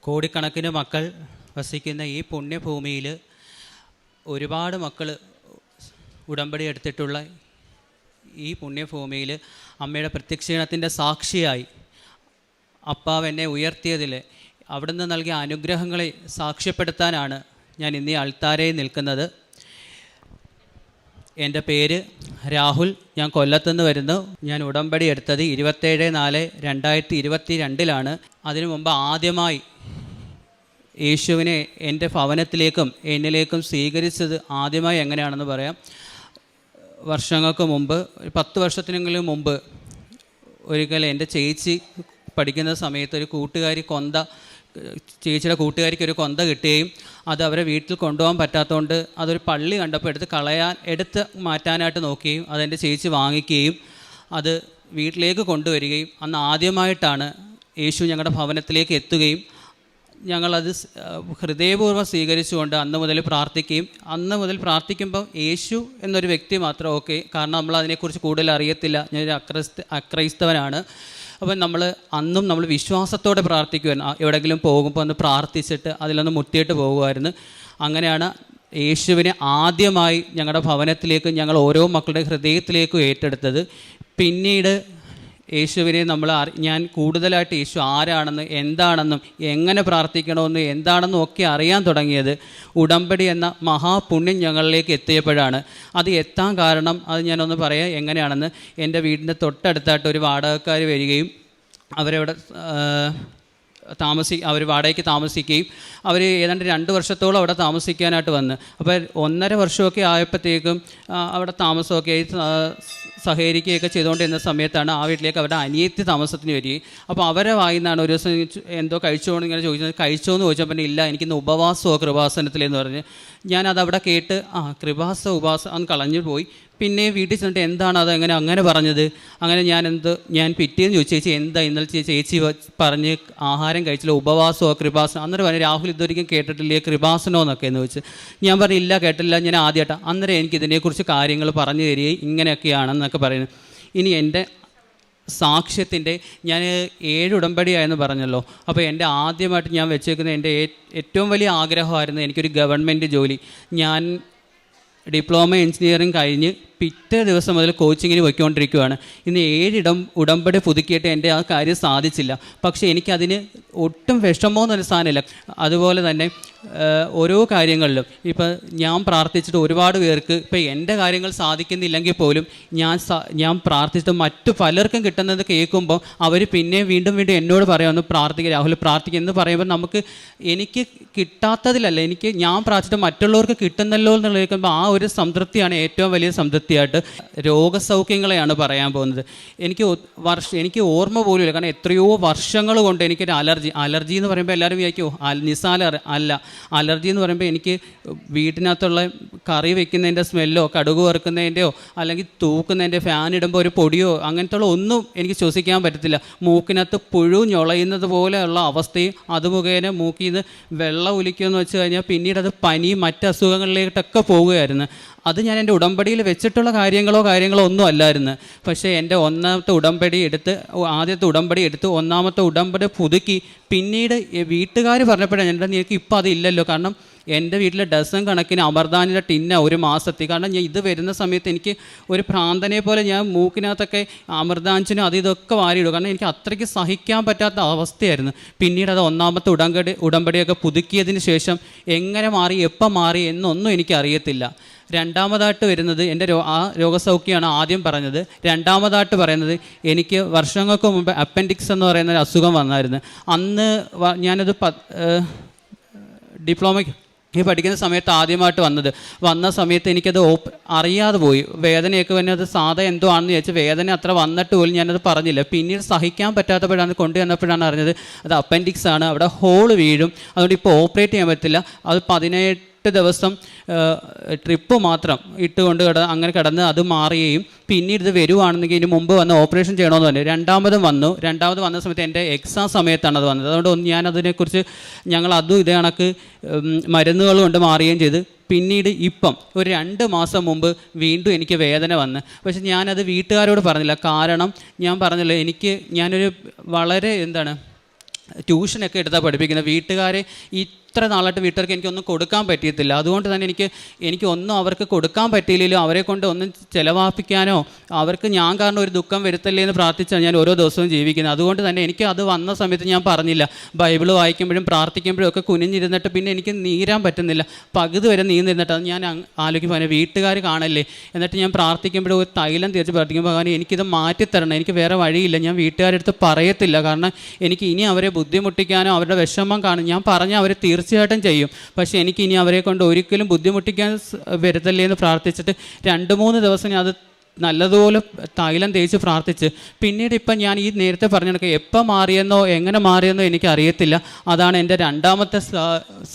കോടിക്കണക്കിന് മക്കൾ വസിക്കുന്ന ഈ പുണ്യഭൂമിയിൽ ഒരുപാട് മക്കൾ ഉടമ്പടി എടുത്തിട്ടുള്ള ഈ പുണ്യഭൂമിയിൽ അമ്മയുടെ പ്രത്യക്ഷീണത്തിൻ്റെ സാക്ഷിയായി അപ്പാവ് എന്നെ ഉയർത്തിയതിൽ അവിടുന്ന് നൽകിയ അനുഗ്രഹങ്ങളെ സാക്ഷ്യപ്പെടുത്താനാണ് ഞാൻ ഇന്ന് ഈ അൾത്താരയിൽ നിൽക്കുന്നത്. എൻ്റെ പേര് രാഹുൽ. ഞാൻ കൊല്ലത്തുനിന്ന് വരുന്നു. ഞാൻ ഉടമ്പടി എടുത്തത് 27/4/2022 അതിനു മുമ്പ് ആദ്യമായി യേശുവിനെ എൻ്റെ ഭവനത്തിലേക്കും എന്നിലേക്കും സ്വീകരിച്ചത് ആദ്യമായി എങ്ങനെയാണെന്ന് പറയാം. വർഷങ്ങൾക്ക് മുമ്പ്, 10 വർഷത്തിനെങ്കിലും മുമ്പ് ഒരിക്കൽ എൻ്റെ ചേച്ചി പഠിക്കുന്ന സമയത്ത് ഒരു കൂട്ടുകാരി ചേച്ചിയുടെ കൂട്ടുകാരിക്ക് ഒരു കൊന്ത കിട്ടുകയും അത് അവരെ വീട്ടിൽ കൊണ്ടുപോകാൻ പറ്റാത്തതുകൊണ്ട് അതൊരു പള്ളി കണ്ടപ്പോൾ എടുത്ത് മാറ്റാനായിട്ട് നോക്കുകയും അതെൻ്റെ ചേച്ചി വാങ്ങിക്കുകയും അത് വീട്ടിലേക്ക് കൊണ്ടുവരികയും അന്ന് ആദ്യമായിട്ടാണ് യേശു ഞങ്ങളുടെ ഭവനത്തിലേക്ക് എത്തുകയും ഞങ്ങളത് ഹൃദയപൂർവ്വം സ്വീകരിച്ചുകൊണ്ട് അന്ന് മുതൽ പ്രാർത്ഥിക്കുമ്പോൾ യേശു എന്നൊരു വ്യക്തി മാത്രം ഓക്കെ, കാരണം നമ്മൾ അതിനെക്കുറിച്ച് കൂടുതൽ അറിയത്തില്ല. ഞാനൊരു അക്രൈസ്തവനാണ്. അപ്പം നമ്മൾ വിശ്വാസത്തോടെ പ്രാർത്ഥിക്കുമായിരുന്നു. എവിടെയെങ്കിലും പോകുമ്പോൾ ഒന്ന് പ്രാർത്ഥിച്ചിട്ട് അതിലൊന്ന് മുത്തിയിട്ട് പോകുമായിരുന്നു. അങ്ങനെയാണ് യേശുവിനെ ആദ്യമായി ഞങ്ങളുടെ ഭവനത്തിലേക്ക് ഞങ്ങൾ ഓരോ മക്കളുടെ ഹൃദയത്തിലേക്കും ഏറ്റെടുത്തത്. പിന്നീട് യേശുവിനെ ഞാൻ കൂടുതലായിട്ട് യേശു ആരാണെന്ന്, എന്താണെന്നും, എങ്ങനെ പ്രാർത്ഥിക്കണമെന്നും, എന്താണെന്നും ഒക്കെ അറിയാൻ തുടങ്ങിയത് ഉടമ്പടി എന്ന മഹാപുണ്യം ഞങ്ങളിലേക്ക് എത്തിയപ്പോഴാണ്. അത് എത്താൻ കാരണം അത് ഞാനൊന്ന് പറയാം എങ്ങനെയാണെന്ന്. എൻ്റെ വീടിൻ്റെ തൊട്ടടുത്തായിട്ട് ഒരു വാടകക്കാർ വരികയും അവരവിടെ അവർ വാടകയ്ക്ക് താമസിക്കുകയും അവർ ഏതാണ്ട് 2 വർഷത്തോളം അവിടെ താമസിക്കാനായിട്ട് വന്ന്, അപ്പോൾ 1.5 വർഷമൊക്കെ ആയപ്പോഴത്തേക്കും അവിടെ താമസമൊക്കെ ആയി സഹകരിക്കുകയൊക്കെ ചെയ്തുകൊണ്ടിരുന്ന സമയത്താണ് ആ വീട്ടിലേക്ക് അവരുടെ അനിയത്തി താമസത്തിന് വരികയും. അപ്പോൾ അവരെ വായിന്നാണ് ഒരു ദിവസം എന്തോ കഴിച്ചോന്ന് ഇങ്ങനെ ചോദിച്ചത്. കഴിച്ചോന്ന് ചോദിച്ചപ്പോൾ ഇല്ല, എനിക്കിന്ന് ഉപവാസമോ കൃപാസനത്തിലെന്ന് പറഞ്ഞ് ഞാനതവിടെ കേട്ട് ഉപാസം കളഞ്ഞു പോയി. പിന്നെ വീട്ടിൽ ചെന്നിട്ട് എന്താണ് അത് അങ്ങനെ പറഞ്ഞത്? അങ്ങനെ ഞാൻ പിറ്റേന്ന് ചോദിച്ചു, ചേച്ചി എന്താ ഇന്നലെ ചേച്ചി പറഞ്ഞ് ആഹാരം കഴിച്ചില്ല, ഉപവാസമോ കൃപാസനോ? അന്നേരം പറഞ്ഞു, രാഹുൽ ഇതൊരിക്കലും കേട്ടിട്ടില്ലേ കൃപാസനോ എന്നൊക്കെ എന്ന് ചോദിച്ചു. ഞാൻ പറഞ്ഞു ഇല്ല, കേട്ടില്ല, ഞാൻ ആദ്യമായിട്ടാണ്. അന്നേരം എനിക്ക് ഇതിനെക്കുറിച്ച് കാര്യങ്ങൾ പറഞ്ഞു തരികയും ഇങ്ങനെയൊക്കെയാണെന്നൊക്കെ പറയുന്നു. ഇനി എൻ്റെ സാക്ഷ്യത്തിൻ്റെ ഞാൻ 7 ഉടമ്പടിയായെന്ന് പറഞ്ഞല്ലോ. അപ്പോൾ എൻ്റെ ആദ്യമായിട്ട് ഞാൻ വെച്ചേക്കുന്ന എൻ്റെ ഏറ്റവും വലിയ ആഗ്രഹമായിരുന്നു എനിക്കൊരു ഗവൺമെൻറ് ജോലി. ഞാൻ ഡിപ്ലോമ എഞ്ചിനീയറിംഗ് കഴിഞ്ഞ് പിറ്റേ ദിവസം മുതൽ കോച്ചിങ്ങിന് പോയിക്കൊണ്ടിരിക്കുകയാണ്. ഇന്ന് 7 ഉടമ്പടി പുതുക്കിയിട്ട് എൻ്റെ ആ കാര്യം സാധിച്ചില്ല. പക്ഷേ എനിക്കതിന് ഒട്ടും വിഷമമൊന്നും സാധനമില്ല. അതുപോലെ തന്നെ ഓരോ കാര്യങ്ങളിലും ഇപ്പം ഞാൻ പ്രാർത്ഥിച്ചിട്ട് ഒരുപാട് പേർക്ക് ഇപ്പം എൻ്റെ കാര്യങ്ങൾ സാധിക്കുന്നില്ലെങ്കിൽ പോലും ഞാൻ പ്രാർത്ഥിച്ചിട്ട് മറ്റു പലർക്കും കിട്ടുന്നത് കേൾക്കുമ്പോൾ അവർ പിന്നെയും വീണ്ടും എന്നോട് പറയാമെന്ന് പ്രാർത്ഥിക്കുക, രാഹുൽ പ്രാർത്ഥിക്കുക എന്ന് പറയുമ്പോൾ എനിക്ക് കിട്ടാത്തതിലല്ല, ഞാൻ പ്രാർത്ഥിച്ചിട്ട് മറ്റുള്ളവർക്ക് കിട്ടുന്നല്ലോ എന്ന് കേൾക്കുമ്പോൾ ആ ഒരു സംതൃപ്തിയാണ് ഏറ്റവും വലിയ സംതൃപ്തിയായിട്ട്. രോഗസൗഖ്യങ്ങളെയാണ് പറയാൻ പോകുന്നത്. എനിക്ക് ഓർമ്മ പോലുമില്ല, കാരണം എത്രയോ വർഷങ്ങൾ കൊണ്ട് എനിക്കൊരു അലർജി എന്ന് പറയുമ്പോൾ എല്ലാവരും വിചാരിക്കുമോ നിസാല അല്ല. അലർജി എന്ന് പറയുമ്പോൾ എനിക്ക് വീട്ടിനകത്തുള്ള കറി വെക്കുന്നതിൻ്റെ സ്മെല്ലോ കടുക് വറുക്കുന്നതിൻ്റെയോ അല്ലെങ്കിൽ തൂക്കുന്നതിൻ്റെ ഫാൻ ഇടുമ്പോൾ ഒരു പൊടിയോ അങ്ങനത്തുള്ള ഒന്നും എനിക്ക് ശ്വസിക്കാൻ പറ്റത്തില്ല. മൂക്കിനകത്ത് പുഴു ഞൊളയുന്നത് പോലെയുള്ള അവസ്ഥയും അത് മുഖേന മൂക്കിൽ നിന്ന് വെള്ളം ഒലിക്കുമെന്ന് വെച്ച് കഴിഞ്ഞാൽ പിന്നീട് അത് പനിയും മറ്റ് അസുഖങ്ങളിലേക്കൊക്കെ പോവുകയായിരുന്നു. അത് ഞാൻ എൻ്റെ ഉടമ്പടിയിൽ വെച്ചിട്ടുള്ള കാര്യങ്ങളോ ഒന്നും അല്ലായിരുന്നു. പക്ഷേ എൻ്റെ ആദ്യത്തെ ഉടമ്പടി എടുത്ത് 1ാമത്തെ ഉടമ്പടി പുതുക്കി പിന്നീട് വീട്ടുകാർ പറഞ്ഞപ്പോഴാണ് എനിക്ക് ഇപ്പോൾ അതില്ലല്ലോ. കാരണം എൻ്റെ വീട്ടിൽ ഡസൻ കണക്കിന് അമർദാനിൻ്റെ ടിന്ന ഒരു മാസത്തിൽ, കാരണം ഞാൻ ഇത് വരുന്ന സമയത്ത് എനിക്ക് ഒരു ഭ്രാന്തനെ പോലെ ഞാൻ മൂക്കിനകത്തൊക്കെ അമൃതാഞ്ചിനും ഇതൊക്കെ വാരിയിടും. കാരണം എനിക്ക് അത്രയ്ക്ക് സഹിക്കാൻ പറ്റാത്ത അവസ്ഥയായിരുന്നു. പിന്നീട് അത് 1ാമത്തെ ഉടമ്പടിയൊക്കെ പുതുക്കിയതിന് ശേഷം എങ്ങനെ മാറി, എപ്പം മാറി എന്നൊന്നും എനിക്കറിയത്തില്ല. 2ാമതായിട്ട് വരുന്നത് എൻ്റെ രോഗസൗഖ്യമാണ് ആദ്യം പറഞ്ഞത്. 2ാമതായിട്ട് പറയുന്നത് എനിക്ക് വർഷങ്ങൾക്ക് മുമ്പ് അപ്പൻഡിക്സ് എന്ന് പറയുന്ന ഒരു അസുഖം വന്നായിരുന്നു. അന്ന് ഞാനത് ഡിപ്ലോമയ്ക്ക് പഠിക്കുന്ന സമയത്ത് ആദ്യമായിട്ട് വന്ന സമയത്ത് എനിക്കത് അറിയാതെ പോയി. വേദനയൊക്കെ വന്നെ അത് സാധാ എന്തോ ആണെന്ന് വിചാരിച്ച് വേദന അത്ര വന്നിട്ട് പോലും ഞാനത് പറഞ്ഞില്ല. പിന്നീട് സഹിക്കാൻ പറ്റാത്തപ്പോഴാണ് കൊണ്ടുവന്നപ്പോഴാണ് അറിഞ്ഞത് അത് അപ്പൻഡിക്സ് ആണ്, അവിടെ ഹോള് വീഴും, അതുകൊണ്ട് ഇപ്പോൾ ഓപ്പറേറ്റ് ചെയ്യാൻ പറ്റില്ല. അത് 18 ദിവസം ട്രിപ്പ് മാത്രം ഇട്ടുകൊണ്ട് അങ്ങനെ കിടന്ന് അത് മാറുകയും പിന്നീട് ഇത് വരുവാണെന്നെങ്കിൽ ഇതിന് മുമ്പ് വന്ന് ഓപ്പറേഷൻ ചെയ്യണമെന്ന് പറഞ്ഞു. 2ാമത് വന്ന സമയത്ത് എൻ്റെ എക്സാം സമയത്താണ് അത് വന്നത്. അതുകൊണ്ട് ഞാനതിനെക്കുറിച്ച് അതും ഇതേ കണക്ക് മരുന്നുകൾ കൊണ്ട് മാറുകയും ചെയ്ത് പിന്നീട് ഇപ്പം ഒരു 2 മാസം മുമ്പ് വീണ്ടും എനിക്ക് വേദന വന്ന്. പക്ഷെ ഞാനത് വീട്ടുകാരോട് പറഞ്ഞില്ല. കാരണം ഞാൻ പറഞ്ഞല്ലോ, ഞാനൊരു വളരെ ട്യൂഷനൊക്കെ എടുത്താൽ പഠിപ്പിക്കുന്നത്. വീട്ടുകാരെ ഇത്ര നാളായിട്ട് വീട്ടുകാർക്ക് എനിക്കൊന്നും കൊടുക്കാൻ പറ്റിയിട്ടില്ല. അതുകൊണ്ട് തന്നെ എനിക്കൊന്നും അവർക്ക് കൊടുക്കാൻ പറ്റിയില്ലെങ്കിലും അവരെ കൊണ്ട് ഒന്നും ചിലവാപ്പിക്കാനോ അവർക്ക് ഞാൻ കാരണം ഒരു ദുഃഖം വരുത്തല്ലേ എന്ന് പ്രാർത്ഥിച്ചാണ് ഞാൻ ഓരോ ദിവസവും ജീവിക്കുന്നത്. അതുകൊണ്ട് തന്നെ എനിക്ക് അത് വന്ന സമയത്ത് ഞാൻ പറഞ്ഞില്ല, ബൈബിൾ വായിക്കുമ്പോഴും പ്രാർത്ഥിക്കുമ്പോഴും ഒക്കെ കുനിഞ്ഞിരുന്നിട്ട് പിന്നെ എനിക്ക് നീരാൻ പറ്റുന്നില്ല, പകുതി വരെ നീന്നിരുന്നിട്ട് അത് ഞാൻ ആലോചിക്കുമ്പോൾ വീട്ടുകാർ കാണല്ലേ. എന്നിട്ട് ഞാൻ പ്രാർത്ഥിക്കുമ്പോഴും ഒരു തൈലം തീർച്ച് പ്രാർത്ഥിക്കുമ്പോൾ കാരണം എനിക്കിത് മാറ്റിത്തരണം, എനിക്ക് വേറെ വഴിയില്ല, ഞാൻ വീട്ടുകാരുടെ അടുത്ത് പറയത്തില്ല, കാരണം എനിക്ക് ഇനി അവരെ ബുദ്ധിമുട്ടിക്കാനോ അവരുടെ വിഷമം കാണും. ഞാൻ പറഞ്ഞാൽ അവർ തീർച്ചയായിട്ടും ചെയ്യും, പക്ഷേ എനിക്ക് ഇനി അവരെ കൊണ്ട് ഒരിക്കലും ബുദ്ധിമുട്ടിക്കാൻ വരുത്തല്ലേ എന്ന് പ്രാർത്ഥിച്ചിട്ട് 2-3 ദിവസം ഞാൻ അത് നല്ലതുപോലെ തൈലം തേച്ച് പ്രാർത്ഥിച്ച് പിന്നീട് ഇപ്പം ഞാൻ ഈ നേരത്തെ പറഞ്ഞ എപ്പോൾ മാറിയെന്നോ എങ്ങനെ മാറിയെന്നോ എനിക്കറിയത്തില്ല. അതാണ് എൻ്റെ രണ്ടാമത്തെ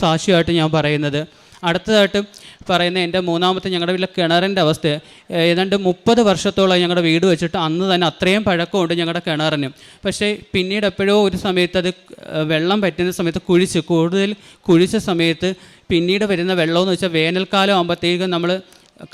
സാക്ഷ്യമായിട്ട് ഞാൻ പറയുന്നത്. അടുത്തതായിട്ട് പറയുന്ന എൻ്റെ മൂന്നാമത്തെ ഞങ്ങളുടെ വീട്ടിലെ കിണറിൻ്റെ അവസ്ഥ. ഏതാണ്ട് 30 വർഷത്തോളം ഞങ്ങളുടെ വീട് വെച്ചിട്ട് അന്ന് തന്നെ അത്രയും പഴക്കമുണ്ട് ഞങ്ങളുടെ കിണറിന്. പക്ഷേ പിന്നീട് എപ്പോഴോ ഒരു സമയത്ത് അത് വെള്ളം പറ്റുന്ന സമയത്ത് കൂടുതൽ കുഴിച്ച സമയത്ത് പിന്നീട് വരുന്ന വെള്ളമെന്ന് വെച്ചാൽ വേനൽക്കാലം ആകുമ്പോഴത്തേക്കും നമ്മൾ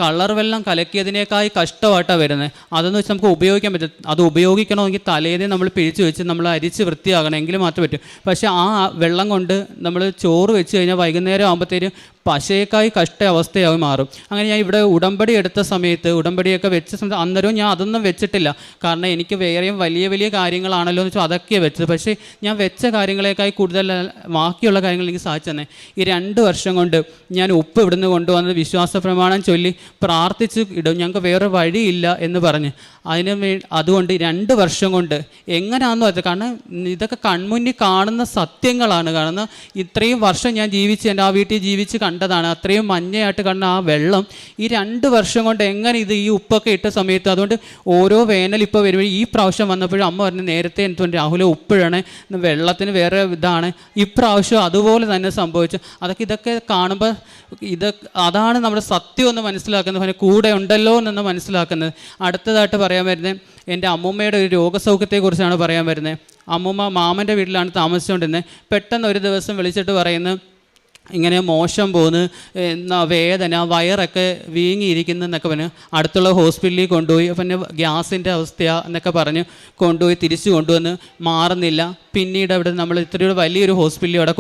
കളർ വെള്ളം കലക്കിയതിനേക്കായി കഷ്ടമായിട്ടാണ് വരുന്നത്. അതെന്ന് വെച്ചാൽ നമുക്ക് ഉപയോഗിക്കാൻ പറ്റും. അത് ഉപയോഗിക്കണമെങ്കിൽ തലേന്നേ നമ്മൾ പിഴിച്ച് വെച്ച് നമ്മൾ അരിച്ച് വൃത്തിയാകണമെങ്കിൽ മാത്രമേ പറ്റും. പക്ഷേ ആ വെള്ളം കൊണ്ട് നമ്മൾ ചോറ് വെച്ച് കഴിഞ്ഞാൽ വൈകുന്നേരം ആകുമ്പോഴത്തേനും പശയേക്കായി കഷ്ട അവസ്ഥയായി മാറും. അങ്ങനെ ഞാൻ ഇവിടെ ഉടമ്പടി എടുത്ത സമയത്ത് ഉടമ്പടിയൊക്കെ വെച്ച സമയത്ത് അന്നേരവും ഞാൻ അതൊന്നും വെച്ചിട്ടില്ല, കാരണം എനിക്ക് വേറെയും വലിയ വലിയ കാര്യങ്ങളാണല്ലോ എന്ന് വെച്ചാൽ അതൊക്കെയാണ് വെച്ചത്. പക്ഷേ ഞാൻ വെച്ച കാര്യങ്ങളേക്കായി കൂടുതൽ ബാക്കിയുള്ള കാര്യങ്ങൾ എനിക്ക് സാധിച്ചു തന്നെ. ഈ 2 വർഷം കൊണ്ട് ഞാൻ ഉപ്പ് ഇവിടുന്ന് കൊണ്ടുവന്നത് വിശ്വാസ പ്രമാണം ചൊല്ലി പ്രാർത്ഥിച്ച് ഇടും, ഞങ്ങൾക്ക് വേറെ വഴിയില്ല എന്ന് പറഞ്ഞ് അതുകൊണ്ട് 2 വർഷം കൊണ്ട് എങ്ങനെയാണെന്ന് വെച്ചാൽ, കാരണം ഇതൊക്കെ കൺമുന്നിൽ കാണുന്ന സത്യങ്ങളാണ്. കാരണം ഇത്രയും വർഷം ഞാൻ ജീവിച്ച് എൻ്റെ ആ വീട്ടിൽ ജീവിച്ച് കണ്ടതാണ്. അത്രയും മഞ്ഞയായിട്ട് കണ്ട ആ വെള്ളം ഈ 2 വർഷം കൊണ്ട് എങ്ങനെ ഈ ഉപ്പൊക്കെ ഇട്ട സമയത്ത്, അതുകൊണ്ട് ഓരോ വേനൽ ഇപ്പോൾ വരുമ്പോൾ ഈ പ്രാവശ്യം വന്നപ്പോഴും അമ്മ പറഞ്ഞു നേരത്തെ എന്തുകൊണ്ട് രാഹുൽ ഉപ്പിഴണേ, വെള്ളത്തിന് വേറെ ഇതാണ്, ഇപ്രാവശ്യം അതുപോലെ തന്നെ സംഭവിച്ചു. ഇതൊക്കെ കാണുമ്പോൾ അതാണ് നമ്മുടെ സത്യം എന്ന് മനസ്സിലാക്കുന്നത്, കൂടെ ഉണ്ടല്ലോ എന്ന് മനസ്സിലാക്കുന്നത്. അടുത്തതായിട്ട് പറയാൻ വരുന്നത് എൻ്റെ അമ്മൂമ്മയുടെ ഒരു രോഗസൗഖ്യത്തെക്കുറിച്ചാണ് പറയാൻ വരുന്നത്. അമ്മൂമ്മ മാമൻ്റെ വീട്ടിലാണ് താമസിച്ചുകൊണ്ടിരുന്നത്. പെട്ടെന്ന് ഒരു ദിവസം വിളിച്ചിട്ട് പറയുന്നത് ഇങ്ങനെ മോശം പോകുന്നു, വേദന, വയറൊക്കെ വീങ്ങിയിരിക്കുന്നു എന്നൊക്കെ പറഞ്ഞ് അടുത്തുള്ള ഹോസ്പിറ്റലിൽ കൊണ്ടുപോയി. പിന്നെ ഗ്യാസിൻ്റെ അവസ്ഥയാണ് എന്നൊക്കെ പറഞ്ഞ് കൊണ്ടുപോയി തിരിച്ചു കൊണ്ടുവന്ന് മാറുന്നില്ല. പിന്നീട് അവിടെ നമ്മൾ ഇത്രയൊരു വലിയൊരു ഹോസ്പിറ്റലിൽ അവിടെ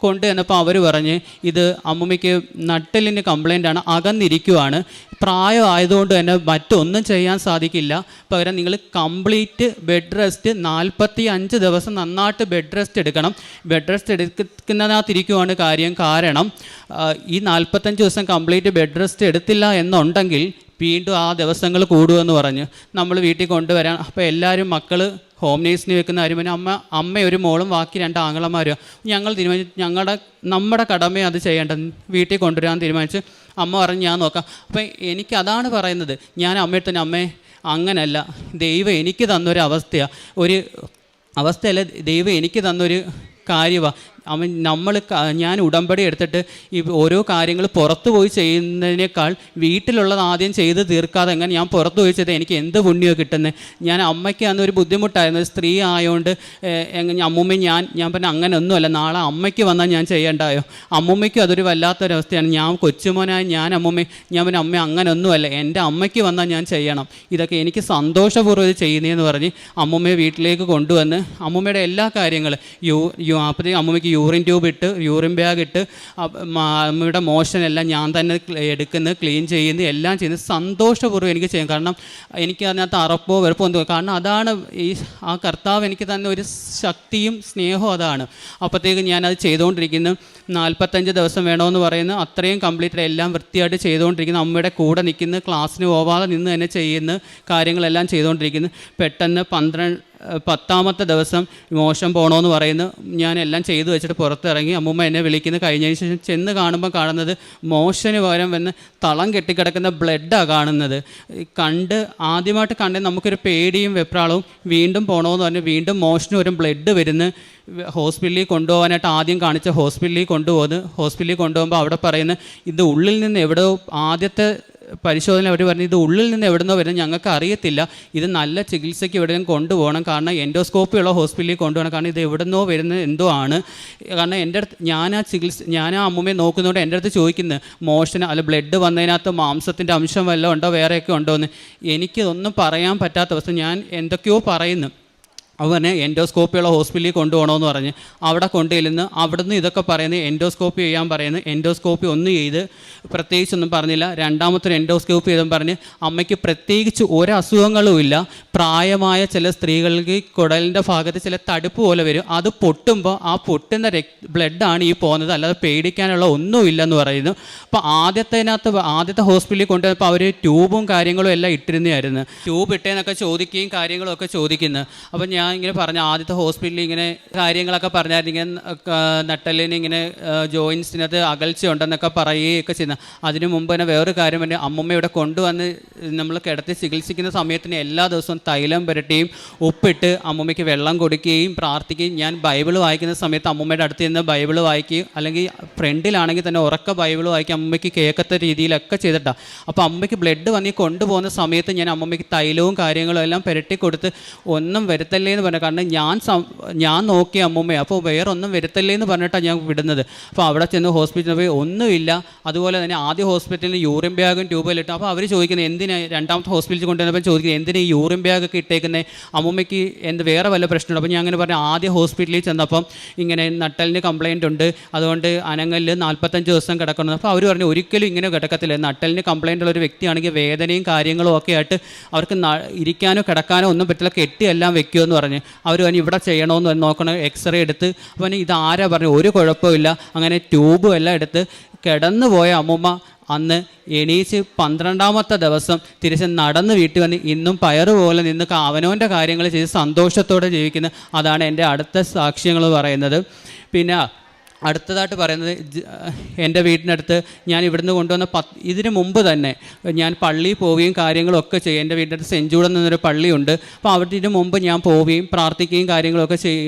കൊണ്ടുവന്നപ്പോൾ അവർ പറഞ്ഞ് ഇത് അമ്മൂമ്മയ്ക്ക് നട്ടെല്ലിന് കംപ്ലൈൻ്റാണ്, അകന്നിരിക്കുവാണ്, പ്രായം ആയതുകൊണ്ട് തന്നെ മറ്റൊന്നും ചെയ്യാൻ സാധിക്കില്ല, പകരം നിങ്ങൾ കംപ്ലീറ്റ് ബെഡ് റെസ്റ്റ് 45 ദിവസം നന്നായിട്ട് ബെഡ് റെസ്റ്റ് എടുക്കണം. ബെഡ് റെസ്റ്റ് എടുക്കുന്നതിനകത്തിരിക്കുവാണ് കാര്യം. കാരണം ഈ 45 ദിവസം കംപ്ലീറ്റ് ബെഡ് റെസ്റ്റ് എടുത്തില്ല എന്നുണ്ടെങ്കിൽ വീണ്ടും ആ ദിവസങ്ങൾ കൂടുമെന്ന് പറഞ്ഞ് നമ്മൾ വീട്ടിൽ കൊണ്ടുവരാൻ. അപ്പോൾ എല്ലാവരും മക്കൾ ഹോം നേഴ്സിന് വെക്കുന്ന കാര്യം പിന്നെ അമ്മ ഒരു മോളും ബാക്കി 2 ആങ്ങളമാരും ഞങ്ങൾ തീരുമാനിച്ചു നമ്മുടെ കടമയെ അത് ചെയ്യേണ്ടത്, വീട്ടിൽ കൊണ്ടുവരാൻ തീരുമാനിച്ച്. അമ്മ പറഞ്ഞ് ഞാൻ നോക്കാം. അപ്പം എനിക്കതാണ് പറയുന്നത്, ഞാൻ അമ്മയുടെ തന്നെ അമ്മേ അങ്ങനല്ല, ദൈവം എനിക്ക് തന്നൊരു അവസ്ഥയാണ്, ഒരു അവസ്ഥയല്ല, ദൈവം എനിക്ക് തന്നൊരു കാര്യമാണ്. ഞാൻ ഉടമ്പടി എടുത്തിട്ട് ഈ ഓരോ കാര്യങ്ങൾ പുറത്തു പോയി ചെയ്യുന്നതിനേക്കാൾ വീട്ടിലുള്ളത് ആദ്യം ചെയ്ത് തീർക്കാതെ എങ്ങനെ ഞാൻ പുറത്തു പോയി ചെയ്ത് എനിക്ക് എന്ത് പുണ്യമോ കിട്ടുന്നത്. ഞാൻ അമ്മയ്ക്ക് അന്നൊരു ബുദ്ധിമുട്ടായിരുന്നു, സ്ത്രീ ആയതുകൊണ്ട് അമ്മൂമ്മയും ഞാൻ പറഞ്ഞ അങ്ങനെയൊന്നുമല്ല, നാളെ അമ്മയ്ക്ക് വന്നാൽ ഞാൻ ചെയ്യേണ്ടായോ, അമ്മൂമ്മയ്ക്കും അതൊരു വല്ലാത്തൊരവസ്ഥയാണ്. ഞാൻ കൊച്ചുമോനായ ഞാൻ ഞാൻ പറഞ്ഞ അമ്മ അങ്ങനെയൊന്നുമല്ല, എൻ്റെ അമ്മയ്ക്ക് വന്നാൽ ഞാൻ ചെയ്യണം, ഇതൊക്കെ എനിക്ക് സന്തോഷപൂർവ്വം ഇത് ചെയ്യുന്നതെന്ന് പറഞ്ഞ് അമ്മൂമ്മയെ വീട്ടിലേക്ക് കൊണ്ടുവന്ന് അമ്മൂമ്മയുടെ എല്ലാ കാര്യങ്ങളും അപ്പോഴത്തേക്കും അമ്മൂമ്മയ്ക്ക് യൂറിൻ ട്യൂബ് ഇട്ട് യൂറിൻ ബാഗ് ഇട്ട് അമ്മയുടെ മോഷനെല്ലാം ഞാൻ തന്നെ എടുക്കുന്നു, ക്ലീൻ ചെയ്യുന്നു, എല്ലാം ചെയ്യുന്നത് സന്തോഷപൂർവ്വം എനിക്ക് ചെയ്യും. കാരണം എനിക്ക് അതിനകത്ത് അറപ്പോ വെറുപ്പോ ഒന്നും, കാരണം അതാണ് ആ കർത്താവ് എനിക്ക് തന്നെ ഒരു ശക്തിയും സ്നേഹവും അതാണ്. അപ്പോഴത്തേക്കും ഞാനത് ചെയ്തുകൊണ്ടിരിക്കുന്നു. 45 ദിവസം വേണമെന്ന് പറയുന്നു, അത്രയും കംപ്ലീറ്റ് എല്ലാം വൃത്തിയായിട്ട് ചെയ്തുകൊണ്ടിരിക്കുന്നു. അമ്മയുടെ കൂടെ നിൽക്കുന്നു, ക്ലാസ്സിന് പോവാതെ നിന്ന് തന്നെ ചെയ്യുന്ന കാര്യങ്ങളെല്ലാം ചെയ്തുകൊണ്ടിരിക്കുന്നു. പെട്ടെന്ന് 10ാമത്തെ ദിവസം മോശം പോകണമെന്ന് പറയുന്നു. ഞാൻ എല്ലാം ചെയ്തു വെച്ചിട്ട് പുറത്തിറങ്ങി. അമ്മൂമ്മ എന്നെ വിളിക്കുന്നു. കഴിഞ്ഞതിന് ശേഷം ചെന്ന് കാണുന്നത് മോശന് പകരം വന്ന് തളം കെട്ടിക്കിടക്കുന്ന ബ്ലഡാണ് കാണുന്നത്. ആദ്യമായിട്ട് കണ്ട് നമുക്കൊരു പേടിയും വെപ്രാളവും. വീണ്ടും പോകണമെന്ന് പറഞ്ഞ് വീണ്ടും മോശന് ഒരു ബ്ലഡ് വരുന്നു. ഹോസ്പിറ്റലിൽ കൊണ്ടുപോകാനായിട്ട് ആദ്യം കാണിച്ച ഹോസ്പിറ്റലിൽ കൊണ്ടുപോകുമ്പോൾ അവിടെ പറയുന്നത് ഇത് ഉള്ളിൽ നിന്ന് എവിടെയോ ആദ്യത്തെ പരിശോധന അവർ പറഞ്ഞു ഇത് ഉള്ളിൽ നിന്ന് എവിടുന്നോ വരുന്നത് ഞങ്ങൾക്ക് അറിയത്തില്ല, ഇത് നല്ല ചികിത്സയ്ക്ക് എവിടെയും കൊണ്ടുപോകണം, കാരണം എൻഡോസ്കോപ്പിയുള്ള ഹോസ്പിറ്റലിൽ കൊണ്ടുപോകണം, കാരണം ഇത് എവിടുന്നോ വരുന്നത് എന്തോ ആണ്. കാരണം എൻ്റെ അടുത്ത് ഞാൻ ആ അമ്മൂമ്മയെ നോക്കുന്നതുകൊണ്ട് എൻ്റെ അടുത്ത് ചോദിക്കുന്നത് മോഷന് അല്ല ബ്ലഡ് വന്നതിനകത്ത് മാംസത്തിൻ്റെ അംശം വല്ലതും ഉണ്ടോ വേറെയൊക്കെ ഉണ്ടോ എന്ന്. എനിക്കിതൊന്നും പറയാൻ പറ്റാത്ത അവസ്ഥ. ഞാൻ എന്തൊക്കെയോ പറയുന്നു. അവനെ എൻഡോസ്കോപ്പിയുള്ള ഹോസ്പിറ്റലിൽ കൊണ്ടുപോകണമെന്ന് പറഞ്ഞ് അവിടെ കൊണ്ടുചെല്ലുന്നു. അവിടുന്ന് ഇതൊക്കെ പറയുന്നത് എൻഡോസ്കോപ്പി ചെയ്യാൻ പറയുന്നു. എൻഡോസ്കോപ്പി ഒന്നും ചെയ്ത് പ്രത്യേകിച്ചൊന്നും പറഞ്ഞില്ല. രണ്ടാമത്തെ എൻഡോസ്കോപ്പി ചെയ്തെന്ന് പറഞ്ഞ് അമ്മയ്ക്ക് പ്രത്യേകിച്ച് ഒരു അസുഖങ്ങളുമില്ല. പ്രായമായ ചില സ്ത്രീകൾക്ക് കുടലിൻ്റെ ഭാഗത്ത് ചില തടുപ്പ് പോലെ വരും. അത് പൊട്ടുമ്പോൾ ആ പൊട്ടുന്ന ബ്ലഡാണ് ഈ പോകുന്നത്, അല്ലാതെ പേടിക്കാനുള്ള ഒന്നുമില്ലെന്ന് പറയുന്നു. അപ്പോൾ ആദ്യത്തെ ഹോസ്പിറ്റലിൽ കൊണ്ടുവന്നപ്പോൾ അവർ ട്യൂബും കാര്യങ്ങളും എല്ലാം ഇട്ടിരുന്നതായിരുന്നു. ട്യൂബ് ഇട്ടേന്നൊക്കെ ചോദിക്കുകയും കാര്യങ്ങളും ഒക്കെ ചോദിക്കുന്നു. അപ്പം ഞാൻ ഇങ്ങനെ പറഞ്ഞ ആദ്യത്തെ ഹോസ്പിറ്റലിൽ ഇങ്ങനെ കാര്യങ്ങളൊക്കെ പറഞ്ഞായിരുന്നു. ഇങ്ങനെ നട്ടലിന് ഇങ്ങനെ ജോയിൻസിനകത്ത് അകൽച്ച ഉണ്ടെന്നൊക്കെ പറയുകയൊക്കെ ചെയ്യുന്ന. അതിനു മുമ്പ് തന്നെ വേറൊരു കാര്യം തന്നെ, അമ്മമ്മ ഇവിടെ കൊണ്ടുവന്ന് നമ്മൾ കിടത്തി ചികിത്സിക്കുന്ന സമയത്തിന് എല്ലാ ദിവസവും തൈലം പുരട്ടിയും ഉപ്പിട്ട് അമ്മമ്മയ്ക്ക് വെള്ളം കൊടുക്കുകയും പ്രാർത്ഥിക്കുകയും, ഞാൻ ബൈബിൾ വായിക്കുന്ന സമയത്ത് അമ്മമ്മയുടെ അടുത്ത് നിന്ന് ബൈബിൾ വായിക്കുകയും, അല്ലെങ്കിൽ ഫ്രണ്ടിലാണെങ്കിൽ തന്നെ ഉറക്ക ബൈബിൾ വായിക്കുക അമ്മയ്ക്ക് കേൾക്കത്ത രീതിയിലൊക്കെ ചെയ്തിട്ടാണ്. അപ്പോൾ അമ്മയ്ക്ക് ബ്ലഡ് വന്നി കൊണ്ടുപോകുന്ന സമയത്ത് ഞാൻ അമ്മമ്മയ്ക്ക് തൈലവും കാര്യങ്ങളും എല്ലാം പുരട്ടി കൊടുത്ത് ഒന്നും വരുത്തല്ലേ എന്ന് പറഞ്ഞു. കാരണം ഞാൻ നോക്കിയ അമ്മമ്മയാണ്, അപ്പോൾ വേറെ ഒന്നും വരുത്തല്ലേ എന്ന് പറഞ്ഞിട്ടാണ് ഞാൻ വിടുന്നത്. അപ്പോൾ അവിടെ ചെന്ന് ഹോസ്പിറ്റലിൽ പോയി ഒന്നുമില്ല. അതുപോലെ തന്നെ ആദ്യ ഹോസ്പിറ്റലിൽ യൂറിൻ ബാഗും ട്യൂബിലിട്ടു. അപ്പോൾ അവർ ചോദിക്കുന്നത് എന്തിനാണ്, രണ്ടാമത്തെ ഹോസ്പിറ്റലിൽ കൊണ്ടുവന്നപ്പോൾ ചോദിക്കുന്നത് എന്തിനാണ് ഈ യൂറിൻ ബാഗൊക്കെ ഇട്ടേക്കുന്നത്, അമ്മമ്മയ്ക്ക് വേറെ വല്ല പ്രശ്നമുണ്ട്. അപ്പോൾ ഞാൻ അങ്ങനെ പറഞ്ഞു, ആദ്യ ഹോസ്പിറ്റലിൽ ചെന്നപ്പം ഇങ്ങനെ നട്ടലിന് കംപ്ലയിൻ്റ് ഉണ്ട്, അതുകൊണ്ട് അനങ്ങലിൽ 45 ദിവസം കിടക്കണം. അപ്പോൾ അവർ പറഞ്ഞു ഒരിക്കലും ഇങ്ങനെ കിടക്കത്തില്ല. നട്ടലിന് കംപ്ലയിൻ്റ് ഉള്ള ഒരു വ്യക്തിയാണെങ്കിൽ വേദനയും കാര്യങ്ങളും ഒക്കെ ആയിട്ട് അവർക്ക് ഇരിക്കാനോ കിടക്കാനോ ഒന്നും പറ്റില്ല, കെട്ടിയെല്ലാം വെക്കുമെന്ന് പറഞ്ഞ്. അവർ പറഞ്ഞു ഇവിടെ ചെയ്യണമെന്ന് നോക്കണം. എക്സ്റേ എടുത്ത് അപ്പം ഇതാരാ പറഞ്ഞു, ഒരു കുഴപ്പമില്ല. അങ്ങനെ ട്യൂബും എല്ലാം എടുത്ത് കിടന്നു പോയ അമ്മൂമ്മ അന്ന് എണീച്ച് 12ാമത്തെ ദിവസം തിരിച്ച് നടന്ന് വീട്ടിൽ വന്ന് ഇന്നും പയറുപോലെ നിന്ന് അവനവൻ്റെ കാര്യങ്ങൾ ചെയ്ത് സന്തോഷത്തോടെ ജീവിക്കുന്ന, അതാണ് എൻ്റെ അടുത്ത സാക്ഷ്യങ്ങൾ പറയുന്നത്. പിന്നെ അടുത്തതായിട്ട് പറയുന്നത്, എൻ്റെ വീടിനടുത്ത് ഞാൻ ഇവിടുന്ന് കൊണ്ടുവന്ന ഇതിന് മുമ്പ് തന്നെ ഞാൻ പള്ളിയിൽ പോവുകയും കാര്യങ്ങളൊക്കെ ചെയ്യും. എൻ്റെ വീടിനടുത്ത് സെൻറ്റ് ജൂഡൻ എന്നൊരു പള്ളിയുണ്ട്. അപ്പോൾ അവിടെ ഇതിന് മുമ്പ് ഞാൻ പോവുകയും പ്രാർത്ഥിക്കുകയും കാര്യങ്ങളൊക്കെ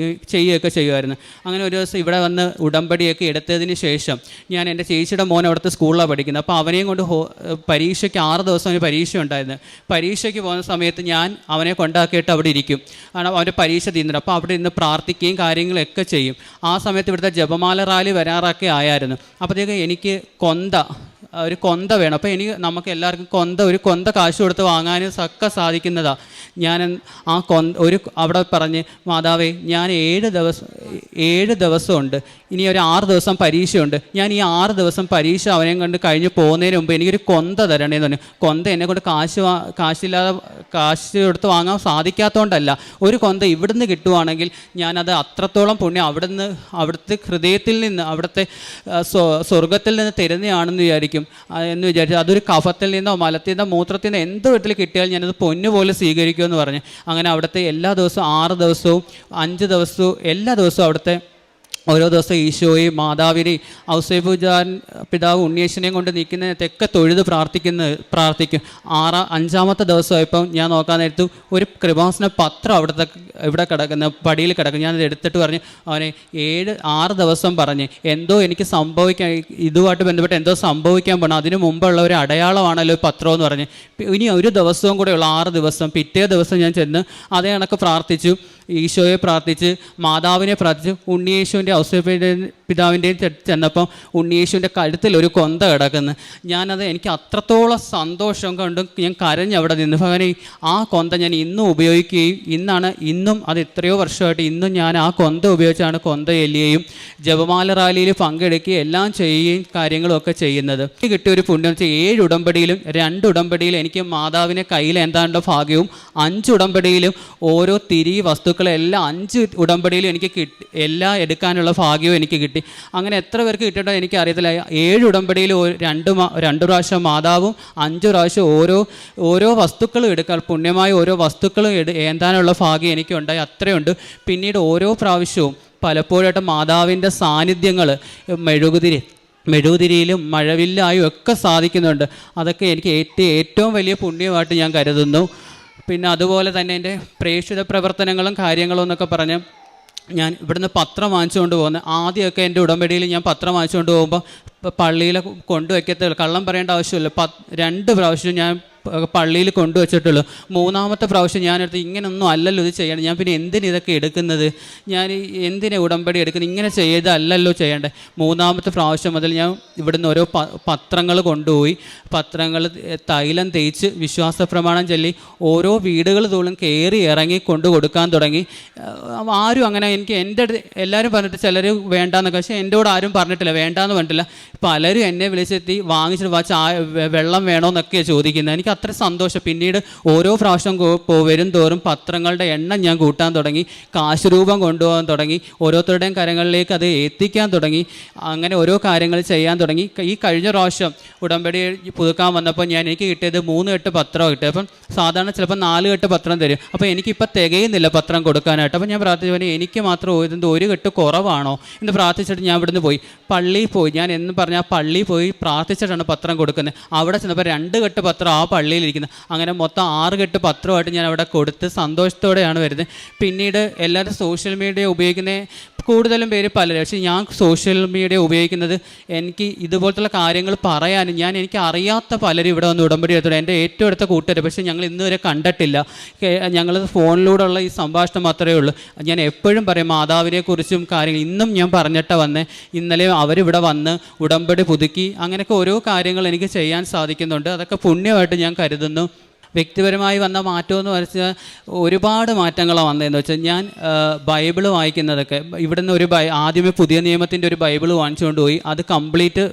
ചെയ്യുകയൊക്കെ ചെയ്യുമായിരുന്നു. അങ്ങനെ ഒരു ദിവസം ഇവിടെ വന്ന് ഉടമ്പടിയൊക്കെ എടുത്തതിന് ശേഷം ഞാൻ എൻ്റെ ചേച്ചിയുടെ മോൻ അവിടുത്തെ സ്കൂളിലാണ് പഠിക്കുന്നത്. അപ്പോൾ അവനെയും കൊണ്ട് പരീക്ഷയ്ക്ക് 6 ദിവസം അവന് പരീക്ഷ ഉണ്ടായിരുന്നു. പരീക്ഷയ്ക്ക് പോകുന്ന സമയത്ത് ഞാൻ അവനെ കൊണ്ടാക്കിയിട്ട് അവിടെ ഇരിക്കും. കാരണം അവൻ്റെ പരീക്ഷ തീർന്നിട്ട്. അപ്പോൾ അവിടെ ഇരുന്ന് പ്രാർത്ഥിക്കുകയും കാര്യങ്ങളൊക്കെ ചെയ്യും. ആ സമയത്ത് ഇവിടുത്തെ ജപമാല റാലി വരാറൊക്കെ ആയിരുന്നു. അപ്പോഴത്തേക്ക് എനിക്ക് ഒരു കൊന്ത വേണം. അപ്പോൾ നമുക്ക് എല്ലാവർക്കും ഒരു കൊന്ത കാശ് കൊടുത്ത് വാങ്ങാനും ഒക്കെ സാധിക്കുന്നതാണ്. ഞാൻ ആ അവിടെ പറഞ്ഞ്, മാതാവേ ഞാൻ 7 ദിവസമുണ്ട്, ഇനി ഒരു 6 ദിവസം പരീക്ഷയുണ്ട്, ഞാൻ ഈ 6 ദിവസം പരീക്ഷ അവനെയും കൊണ്ട് കഴിഞ്ഞ് പോകുന്നതിന് മുമ്പ് എനിക്കൊരു കൊന്ത തരണേന്ന് പറഞ്ഞു. കൊന്ത എന്നെ കൊണ്ട് കാശ് കൊടുത്ത് വാങ്ങാൻ സാധിക്കാത്തതുകൊണ്ടല്ല, ഒരു കൊന്ത ഇവിടുന്ന് കിട്ടുവാണെങ്കിൽ ഞാനത് അത്രത്തോളം പുണ്യം അവിടുത്തെ ഹൃദയത്തിൽ നിന്ന്, അവിടുത്തെ സ്വർഗത്തിൽ നിന്ന് തരുന്നതാണെന്ന് വിചാരിച്ചു. അതൊരു കഫത്തിൽ നിന്നോ മലത്തിൽ നിന്നോ മൂത്രത്തിൽ നിന്നോ എന്ത് വീട്ടിൽ കിട്ടിയാൽ ഞാനത് പൊന്നുപോലെ സ്വീകരിക്കുമെന്ന് പറഞ്ഞു. അങ്ങനെ അവിടുത്തെ എല്ലാ ദിവസവും 6 ദിവസവും 5 ദിവസവും എല്ലാ ദിവസവും അവിടുത്തെ ഓരോ ദിവസം ഈശോയെയും മാതാവിനെയും ഔസേപ്പുജാൻ പിതാവ് ഉണ്ണിയേശനെയും കൊണ്ട് നിൽക്കുന്നതൊക്കെ തൊഴുത് പ്രാർത്ഥിക്കും. 5ാമത്തെ ദിവസമായപ്പം ഞാൻ നോക്കാൻ നേരത്തു ഒരു കൃപാസന പത്രം ഇവിടെ കിടക്കുന്ന പടിയിൽ കിടക്കും. ഞാനത് എടുത്തിട്ട് പറഞ്ഞു, അവനെ 6 ദിവസം പറഞ്ഞ് എന്തോ എനിക്ക് ഇതുമായിട്ട് ബന്ധപ്പെട്ട് എന്തോ സംഭവിക്കാൻ പോകണം, അതിനു മുമ്പുള്ള ഒരു അടയാളമാണല്ലോ പത്രം എന്ന് പറഞ്ഞ്. ഇനി ഒരു ദിവസവും കൂടെ ഉള്ള 6 ദിവസം. പിറ്റേ ദിവസം ഞാൻ ചെന്ന് അതേ കണക്ക് പ്രാർത്ഥിച്ചു. ഈശോയെ പ്രാർത്ഥിച്ച് മാതാവിനെ പ്രാർത്ഥിച്ച് ഉണ്ണിയേശുവിൻ്റെ പിതാവിൻ്റെയും ചെന്നപ്പം ഉണ്ണിയേശുവിൻ്റെ കഴുത്തിൽ ഒരു കൊന്ത കിടക്കുന്നു. എനിക്ക് അത്രത്തോളം സന്തോഷം കൊണ്ടും ഞാൻ കരഞ്ഞവിടെ നിന്ന്. ഭഗവാനെ, ആ കൊന്ത ഞാൻ ഇന്നും ഉപയോഗിക്കുകയും ഇന്നും അത് എത്രയോ വർഷമായിട്ട് ഇന്നും ഞാൻ ആ കൊന്ത ഉപയോഗിച്ചാണ് കൊന്ത എല്ലുകയും ജപമാല റാലിയിൽ പങ്കെടുക്കുകയും എല്ലാം ചെയ്യുകയും കാര്യങ്ങളൊക്കെ ചെയ്യുന്നത്. കിട്ടിയ ഒരു പുണ്യം വെച്ചാൽ 7 ഉടമ്പടിയിലും 2 ഉടമ്പടിയിലും എനിക്ക് മാതാവിനെ കയ്യിൽ എന്താണ്ട ഭാഗ്യവും, 5 ഉടമ്പടിയിലും ഓരോ തിരി വസ്തുക്കളെല്ലാം 5 ഉടമ്പടിയിലും എനിക്ക് എല്ലാം എടുക്കാനുള്ള ഭാഗ്യവും എനിക്ക് കിട്ടി. അങ്ങനെ എത്ര പേർക്ക് കിട്ടിയിട്ടോ എനിക്കറിയത്തില്ല. 7 ഉടമ്പടിയിൽ 2 പ്രാവശ്യം മാതാവും 5 പ്രാവശ്യം ഓരോ വസ്തുക്കളും എടുക്കാൻ, പുണ്യമായ ഓരോ വസ്തുക്കളും ഏന്താനുള്ള ഭാഗ്യം എനിക്കുണ്ടായി. അത്രയുണ്ട്. പിന്നീട് ഓരോ പ്രാവശ്യവും പലപ്പോഴായിട്ട് മാതാവിൻ്റെ സാന്നിധ്യങ്ങൾ മെഴുകുതിരിയിലും മഴവില്ലായും ഒക്കെ സാധിക്കുന്നുണ്ട്. അതൊക്കെ എനിക്ക് ഏറ്റവും വലിയ പുണ്യമായിട്ട് ഞാൻ കരുതുന്നു. പിന്നെ അതുപോലെ തന്നെ എൻ്റെ പ്രേക്ഷിത പ്രവർത്തനങ്ങളും കാര്യങ്ങളും എന്നൊക്കെ പറഞ്ഞ് ഞാൻ ഇവിടുന്ന് പത്രം വാങ്ങിച്ചുകൊണ്ട് പോകുന്നത്. ആദ്യമൊക്കെ എൻ്റെ ഉടമ്പടിയിൽ ഞാൻ പത്രം വാങ്ങിച്ചുകൊണ്ട് പോകുമ്പോൾ പള്ളിയിൽ കൊണ്ടുവയ്ക്കത്തുള്ളൂ, കള്ളം പറയേണ്ട ആവശ്യമില്ല. 2 പ്രാവശ്യം ഞാൻ പള്ളിയിൽ കൊണ്ടുവച്ചിട്ടുള്ളൂ. മൂന്നാമത്തെ പ്രാവശ്യം ഞാനെടുത്ത് ഇങ്ങനൊന്നും അല്ലല്ലോ ഇത് ചെയ്യണം, ഞാൻ പിന്നെ എന്തിന് ഇതൊക്കെ എടുക്കുന്നത്, ഞാൻ എന്തിനാ ഉടമ്പടി എടുക്കുന്നത്, ഇങ്ങനെ ചെയ്തല്ലല്ലോ ചെയ്യേണ്ടത്. മൂന്നാമത്തെ പ്രാവശ്യം മുതൽ ഞാൻ ഇവിടുന്ന് ഓരോ പത്രങ്ങൾ കൊണ്ടുപോയി, പത്രങ്ങൾ തൈലം തേച്ച് വിശ്വാസ പ്രമാണം ചൊല്ലി ഓരോ വീടുകൾ തോളും കയറി ഇറങ്ങി കൊണ്ടു കൊടുക്കാൻ തുടങ്ങി. ആരും അങ്ങനെ എനിക്ക് എൻ്റെ എല്ലാവരും പറഞ്ഞിട്ട് ചിലർ വേണ്ടാന്നൊക്കെ, പക്ഷേ എൻ്റെ കൂടെ ആരും പറഞ്ഞിട്ടില്ല, വേണ്ടാന്ന് പറഞ്ഞിട്ടില്ല. പലരും എന്നെ വിളിച്ചെത്തി വാങ്ങിച്ചിട്ട് വെള്ളം വേണമെന്നൊക്കെയാണ് ചോദിക്കുന്നത്. എനിക്ക് അത്ര സന്തോഷം. പിന്നീട് ഓരോ പ്രാവശ്യം വരും തോറും പത്രങ്ങളുടെ എണ്ണം ഞാൻ കൂട്ടാൻ തുടങ്ങി, കാശ് രൂപം കൊണ്ടുപോകാൻ തുടങ്ങി, ഓരോരുത്തരുടെയും കരങ്ങളിലേക്ക് അത് എത്തിക്കാൻ തുടങ്ങി. അങ്ങനെ ഓരോ കാര്യങ്ങൾ ചെയ്യാൻ തുടങ്ങി. ഈ കഴിഞ്ഞ പ്രാവശ്യം ഉടമ്പടി പുതുക്കാൻ വന്നപ്പോൾ എനിക്ക് കിട്ടിയത് 3 കെട്ട് പത്രം കിട്ടിയത്. അപ്പം സാധാരണ ചിലപ്പോൾ 4 കെട്ട് പത്രം തരും. അപ്പോൾ എനിക്കിപ്പോൾ തികയുന്നില്ല പത്രം കൊടുക്കാനായിട്ട്. അപ്പോൾ ഞാൻ പ്രാർത്ഥിച്ചു, എനിക്ക് മാത്രം ഇതെന്ത് 1 കെട്ട് കുറവാണോ എന്ന് പ്രാർത്ഥിച്ചിട്ട് ഞാൻ ഇവിടുന്ന് പോയി പള്ളിയിൽ പോയി. ഞാൻ എന്ന് പറഞ്ഞാൽ പള്ളിയിൽ പോയി പ്രാർത്ഥിച്ചിട്ടാണ് പത്രം കൊടുക്കുന്നത്. അവിടെ ചെന്നപ്പോൾ 2 കെട്ട് പത്രം ആ പള്ളിയിലിരിക്കുന്നത്. അങ്ങനെ മൊത്തം 6 കെട്ട് പത്രമായിട്ട് ഞാൻ അവിടെ കൊടുത്ത് സന്തോഷത്തോടെയാണ് വരുന്നത്. പിന്നീട് എല്ലാവരും സോഷ്യൽ മീഡിയ ഉപയോഗിക്കുന്ന കൂടുതലും പേര് പലരും, പക്ഷേ ഞാൻ സോഷ്യൽ മീഡിയ ഉപയോഗിക്കുന്നത് എനിക്ക് ഇതുപോലത്തുള്ള കാര്യങ്ങൾ പറയാനും, എനിക്ക് അറിയാത്ത പലരും ഇവിടെ വന്ന് ഉടമ്പടി എടുത്തോടെ എൻ്റെ ഏറ്റവും അടുത്ത കൂട്ടുകാർ, പക്ഷേ ഞങ്ങൾ ഇന്നുവരെ കണ്ടിട്ടില്ല. ഞങ്ങൾ ഫോണിലൂടെയുള്ള ഈ സംഭാഷണം മാത്രമേ ഉള്ളൂ. ഞാൻ എപ്പോഴും പറയും മാതാവിനെക്കുറിച്ചും കാര്യങ്ങൾ ഇന്നും ഞാൻ പറഞ്ഞിട്ട് വന്നേ. ഇന്നലെ അവരിവിടെ വന്ന് ഉടമ്പടി പുതുക്കി, അങ്ങനെയൊക്കെ ഓരോ കാര്യങ്ങൾ എനിക്ക് ചെയ്യാൻ സാധിക്കുന്നുണ്ട്. അതൊക്കെ പുണ്യമായിട്ട് ഞാൻ കരുതുന്നു. വ്യക്തിപരമായി വന്ന മാറ്റമെന്ന് വെച്ചാൽ ഒരുപാട് മാറ്റങ്ങളാണ് വന്നതെന്ന് വെച്ചാൽ, ഞാൻ ബൈബിള് വായിക്കുന്നതൊക്കെ ഇവിടുന്ന് ആദ്യമേ പുതിയ നിയമത്തിൻ്റെ ഒരു ബൈബിള് വാങ്ങിച്ചുകൊണ്ട് പോയി അത് കംപ്ലീറ്റ്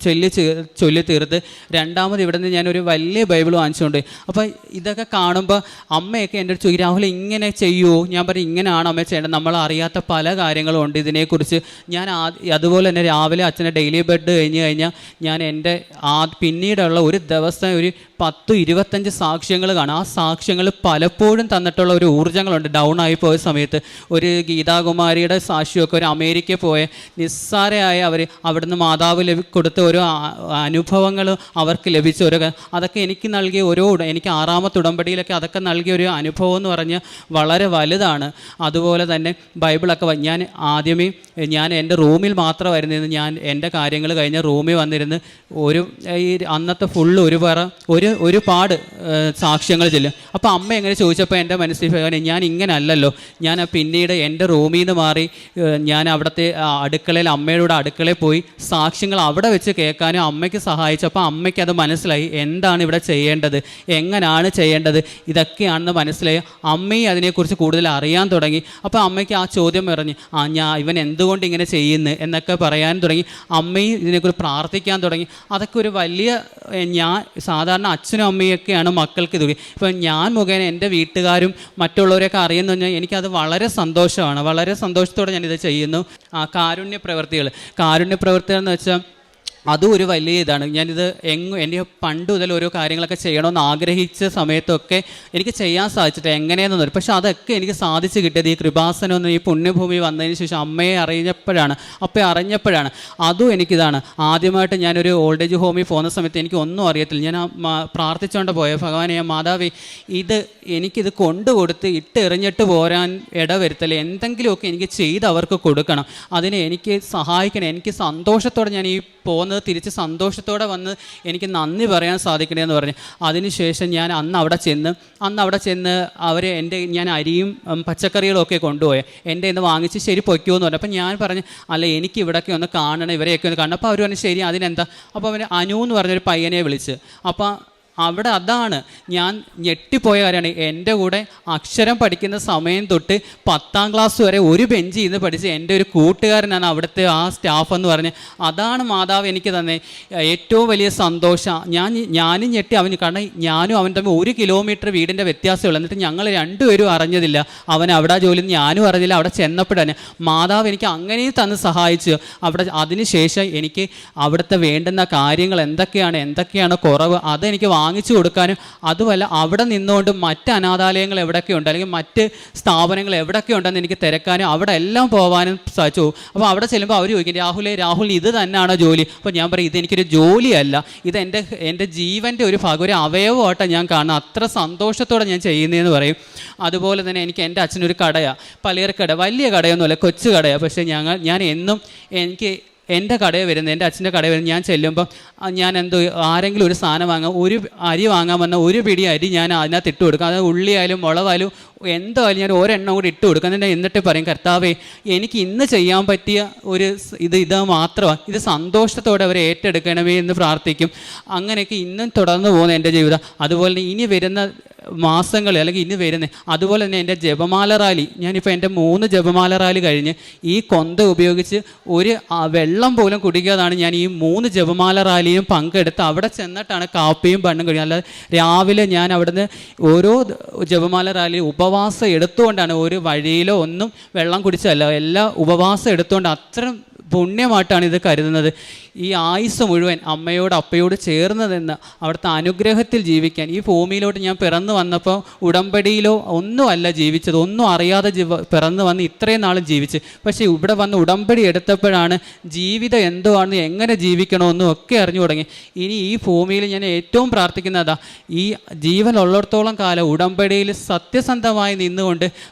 ചൊല്ലി തീർത്ത് രണ്ടാമത് ഇവിടെ നിന്ന് ഞാനൊരു വലിയ ബൈബിൾ വാങ്ങിച്ചുകൊണ്ട്. അപ്പോൾ ഇതൊക്കെ കാണുമ്പോൾ അമ്മയൊക്കെ എൻ്റെ അടുത്ത് ചോദിക്കും, രാഹുൽ ഇങ്ങനെ ചെയ്യുമോ? ഞാൻ പറയും, ഇങ്ങനെയാണ് അമ്മ ചെയ്യേണ്ടത്, നമ്മൾ അറിയാത്ത പല കാര്യങ്ങളും ഉണ്ട് ഇതിനെക്കുറിച്ച്. ഞാൻ അതുപോലെ തന്നെ രാവിലെ അച്ഛനെ ഡെയിലി ബെഡ് കഴിഞ്ഞാൽ ഞാൻ എൻ്റെ പിന്നീടുള്ള ഒരു ദിവസം ഒരു 10-25 സാക്ഷ്യങ്ങൾ കാണും. ആ സാക്ഷ്യങ്ങൾ പലപ്പോഴും തന്നിട്ടുള്ള ഒരു ഊർജ്ജങ്ങളുണ്ട്. ഡൗൺ ആയി പോയ സമയത്ത് ഒരു ഗീതാകുമാരിയുടെ സാക്ഷ്യമൊക്കെ, ഒരു അമേരിക്കയിൽ പോയ നിസ്സാരമായ അവിടുന്ന് മാതാവ് കൊടുത്ത ഓരോ അനുഭവങ്ങൾ അവർക്ക് ലഭിച്ച അതൊക്കെ എനിക്ക് നൽകിയ എനിക്ക് 6ാമത്തെ ഉടമ്പടിയിലൊക്കെ അതൊക്കെ നൽകിയ ഒരു അനുഭവം എന്ന് പറഞ്ഞാൽ വളരെ വലുതാണ്. അതുപോലെ തന്നെ ബൈബിളൊക്കെ ഞാൻ എൻ്റെ റൂമിൽ മാത്രമായിരുന്നു, ഞാൻ എൻ്റെ കാര്യങ്ങൾ കഴിഞ്ഞ റൂമിൽ വന്നിരുന്ന് ഈ അന്നത്തെ ഫുള്ള് ഒരുപാട് സാക്ഷ്യങ്ങൾ ചെല്ലും. അപ്പോൾ അമ്മ എങ്ങനെ ചോദിച്ചപ്പോൾ എൻ്റെ മനസ്സിൽ ഞാൻ ഇങ്ങനെ അല്ലല്ലോ, ഞാൻ പിന്നീട് എൻ്റെ റൂമിൽ നിന്ന് മാറി ഞാൻ അവിടുത്തെ അടുക്കളയിൽ അമ്മയുടെ അടുക്കളയിൽ പോയി സാക്ഷ്യങ്ങൾ അവിടെ വെച്ച് കേൾക്കാനും അമ്മയ്ക്ക് സഹായിച്ചു. അപ്പോൾ അമ്മയ്ക്ക് അത് മനസ്സിലായി, എന്താണ് ഇവിടെ ചെയ്യേണ്ടത്, എങ്ങനെയാണ് ചെയ്യേണ്ടത്, ഇതൊക്കെയാണെന്ന് മനസ്സിലായി. അമ്മയും അതിനെക്കുറിച്ച് കൂടുതൽ അറിയാൻ തുടങ്ങി. അപ്പോൾ അമ്മയ്ക്ക് ആ ചോദ്യം പറഞ്ഞു, ഇവൻ എന്തുകൊണ്ട് ഇങ്ങനെ ചെയ്യുന്നു എന്നൊക്കെ പറയാൻ തുടങ്ങി. അമ്മയും ഇതിനെക്കുറിച്ച് പ്രാർത്ഥിക്കാൻ തുടങ്ങി. അതൊക്കെ ഒരു വലിയ, ഞാൻ സാധാരണ അച്ഛനും അമ്മയൊക്കെയാണ് മക്കൾക്ക് ഇത്. ഇപ്പം ഞാൻ മുഖേന എൻ്റെ വീട്ടുകാരും മറ്റുള്ളവരെയൊക്കെ അറിയുന്നു പറഞ്ഞാൽ എനിക്കത് വളരെ സന്തോഷമാണ്. വളരെ സന്തോഷത്തോടെ ഞാനിത് ചെയ്യുന്നു. കാരുണ്യ പ്രവൃത്തികൾ എന്ന് വെച്ചാൽ അതും ഒരു വലിയ ഇതാണ്. ഞാനിത് എൻ്റെ പണ്ട് മുതൽ ഓരോ കാര്യങ്ങളൊക്കെ ചെയ്യണമെന്ന് ആഗ്രഹിച്ച സമയത്തൊക്കെ എനിക്ക് ചെയ്യാൻ സാധിച്ചിട്ട് എങ്ങനെയെന്ന് പറയും. പക്ഷേ അതൊക്കെ എനിക്ക് സാധിച്ചു കിട്ടിയത് ഈ കൃപാസനം ഈ പുണ്യഭൂമി വന്നതിന് ശേഷം അമ്മയെ അറിഞ്ഞപ്പോഴാണ്. അതും എനിക്കിതാണ്. ആദ്യമായിട്ട് ഞാനൊരു ഓൾഡ് ഏജ് ഹോമിൽ പോകുന്ന സമയത്ത് എനിക്ക് ഒന്നും അറിയത്തില്ല. ഞാൻ പ്രാർത്ഥിച്ചുകൊണ്ട് പോയ ഭഗവാനെ, മാതാവേ, എനിക്കിത് കൊണ്ടുകൊടുത്ത് ഇട്ടെറിഞ്ഞിട്ട് പോരാൻ ഇടവരുത്തല്ലേ, എന്തെങ്കിലുമൊക്കെ എനിക്ക് ചെയ്ത് അവർക്ക് കൊടുക്കണം, അതിനെ എനിക്ക് സഹായിക്കണം. എനിക്ക് സന്തോഷത്തോടെ ഞാൻ ഈ പോകുന്നത് തിരിച്ച് സന്തോഷത്തോടെ വന്ന് എനിക്ക് നന്ദി പറയാൻ സാധിക്കണമെന്ന് പറഞ്ഞു. അതിനുശേഷം ഞാൻ അന്ന് അവിടെ ചെന്ന് ഞാൻ അരിയും പച്ചക്കറികളും ഒക്കെ കൊണ്ടുപോയി എൻ്റെ ഇന്ന് വാങ്ങിച്ച് ശരി പൊയ്ക്കുമെന്ന് പറഞ്ഞു. അപ്പം ഞാൻ പറഞ്ഞു, അല്ല എനിക്ക് ഇവിടെയൊക്കെ ഒന്ന് കാണണം, ഇവരെയൊക്കെ ഒന്ന് കാണണം. അപ്പോൾ അവർ പറഞ്ഞു ശരി, അതിനെന്താ. അപ്പോൾ അവന് അനു എന്ന് പറഞ്ഞൊരു പയ്യനെ വിളിച്ച്. അപ്പോൾ അവിടെ അതാണ് ഞാൻ ഞെട്ടിപ്പോയ കാര്യമാണ്. എൻ്റെ കൂടെ അക്ഷരം പഠിക്കുന്ന സമയം തൊട്ട് 10ാം ക്ലാസ് വരെ ഒരു ബെഞ്ചിൽ നിന്ന് പഠിച്ച് എൻ്റെ ഒരു കൂട്ടുകാരനാണ് അവിടുത്തെ ആ സ്റ്റാഫ് എന്ന് പറഞ്ഞ്. അതാണ് മാതാവ് എനിക്ക് തന്നെ ഏറ്റവും വലിയ സന്തോഷം. ഞാനും ഞെട്ടി അവന്, കാരണം ഞാനും അവൻ തമ്മിൽ 1 കിലോമീറ്റർ വീടിൻ്റെ വ്യത്യാസമുള്ളൂ. എന്നിട്ട് ഞങ്ങൾ രണ്ടുപേരും അറിഞ്ഞതില്ല. അവൻ അവിടെ ജോലി, ഞാനും അറിഞ്ഞില്ല. അവിടെ ചെന്നപ്പോഴാണ് മാതാവ് എനിക്ക് അങ്ങനെയും തന്ന് സഹായിച്ചു. അതിനുശേഷം എനിക്ക് അവിടുത്തെ വേണ്ടുന്ന കാര്യങ്ങൾ എന്തൊക്കെയാണ് കുറവ്, അതെനിക്ക് വാങ്ങിച്ചു കൊടുക്കാനും, അതുമല്ല അവിടെ നിന്നുകൊണ്ട് മറ്റ് അനാഥാലയങ്ങൾ എവിടെയൊക്കെയുണ്ട് അല്ലെങ്കിൽ മറ്റ് സ്ഥാപനങ്ങൾ എവിടെയൊക്കെയുണ്ടെന്ന് എനിക്ക് തിരക്കാനും അവിടെ എല്ലാം പോകാനും സാധിച്ചു. അപ്പോൾ അവിടെ ചെല്ലുമ്പോൾ അവർ ചോദിക്കും, രാഹുൽ ഇത് തന്നെയാണോ ജോലി? അപ്പോൾ ഞാൻ പറയും, ഇതെനിക്കൊരു ജോലിയല്ല, ഇത് എൻ്റെ ജീവൻ്റെ ഒരു ഭാഗം, ഒരു അവയവമായിട്ടാണ് ഞാൻ കാണുന്നത്. അത്ര സന്തോഷത്തോടെ ഞാൻ ചെയ്യുന്നതെന്ന് പറയും. അതുപോലെ തന്നെ എൻ്റെ അച്ഛനൊരു കടയാണ്, പലചരക്ക് കട, വലിയ കടയൊന്നുമല്ല, കൊച്ചു കടയാണ്. പക്ഷേ ഞാൻ എന്നും എനിക്ക് എൻ്റെ കടയിൽ വരുന്നത്, എൻ്റെ അച്ഛൻ്റെ കടയിൽ വരുന്നത്, ഞാൻ ചെല്ലുമ്പോൾ ഞാൻ എന്തോ ആരെങ്കിലും ഒരു സാധനം വാങ്ങാൻ, ഒരു അരി വാങ്ങാൻ വന്ന ഒരു പിടി അരി ഞാൻ അതിനകത്ത് ഇട്ട് കൊടുക്കും. അത് ഉള്ളിയായാലും മുളകായാലും എന്തായാലും ഞാൻ ഒരെണ്ണം കൂടി ഇട്ട് കൊടുക്കും. എന്നിട്ട് പറയും, കർത്താവേ എനിക്ക് ഇന്ന് ചെയ്യാൻ പറ്റിയ ഒരു ഇത് മാത്രമാണ്, ഇത് സന്തോഷത്തോടെ അവർ ഏറ്റെടുക്കണമേ എന്ന് പ്രാർത്ഥിക്കും. അങ്ങനെയൊക്കെ ഇന്നും തുടർന്ന് പോകുന്ന എൻ്റെ ജീവിതം. അതുപോലെ ഇനി വരുന്ന മാസങ്ങൾ അല്ലെങ്കിൽ ഇനി വരുന്നത്, അതുപോലെ തന്നെ എൻ്റെ ജപമാല റാലി, ഞാനിപ്പോൾ എൻ്റെ 3 ജപമാല റാലി കഴിഞ്ഞ് ഈ കൊന്ത ഉപയോഗിച്ച് ഒരു വെള്ളം പോലും കുടിക്കാതാണ് ഞാൻ ഈ 3 ജപമാല റാലിയും പങ്കെടുത്ത് അവിടെ ചെന്നിട്ടാണ് കാപ്പിയും പണ്ണും കഴിയുന്നത്. അല്ലാതെ രാവിലെ ഞാൻ അവിടുന്ന് ഓരോ ജപമാല റാലിയും ഉപവാസം എടുത്തുകൊണ്ടാണ്, ഒരു വഴിയിലോ ഒന്നും വെള്ളം കുടിച്ചല്ല, എല്ലാ ഉപവാസം എടുത്തുകൊണ്ട് അത്രയും പുണ്യമായിട്ടാണ് ഇത് കരുതുന്നത്. ഈ ആയുസ് മുഴുവൻ അമ്മയോട് അപ്പയോട് ചേർന്ന് നിന്ന് അവിടുത്തെ അനുഗ്രഹത്തിൽ ജീവിക്കാൻ, ഈ ഭൂമിയിലോട്ട് ഞാൻ പിറന്നു വന്നപ്പോൾ ഉടമ്പടിയിലോ ഒന്നുമല്ല ജീവിച്ചത്, ഒന്നും അറിയാതെ പിറന്നു വന്ന് ഇത്രയും നാളും ജീവിച്ച്. പക്ഷേ ഇവിടെ വന്ന് ഉടമ്പടി എടുത്തപ്പോഴാണ് ജീവിതം എന്തോ ആണെന്ന്, എങ്ങനെ ജീവിക്കണമെന്നും ഒക്കെ അറിഞ്ഞു തുടങ്ങി. ഇനി ഈ ഭൂമിയിൽ ഞാൻ ഏറ്റവും പ്രാർത്ഥിക്കുന്നതാ, ഈ ജീവനുള്ളിടത്തോളം കാലം ഉടമ്പടിയിൽ സത്യസന്ധമായി നിന്നുകൊണ്ട്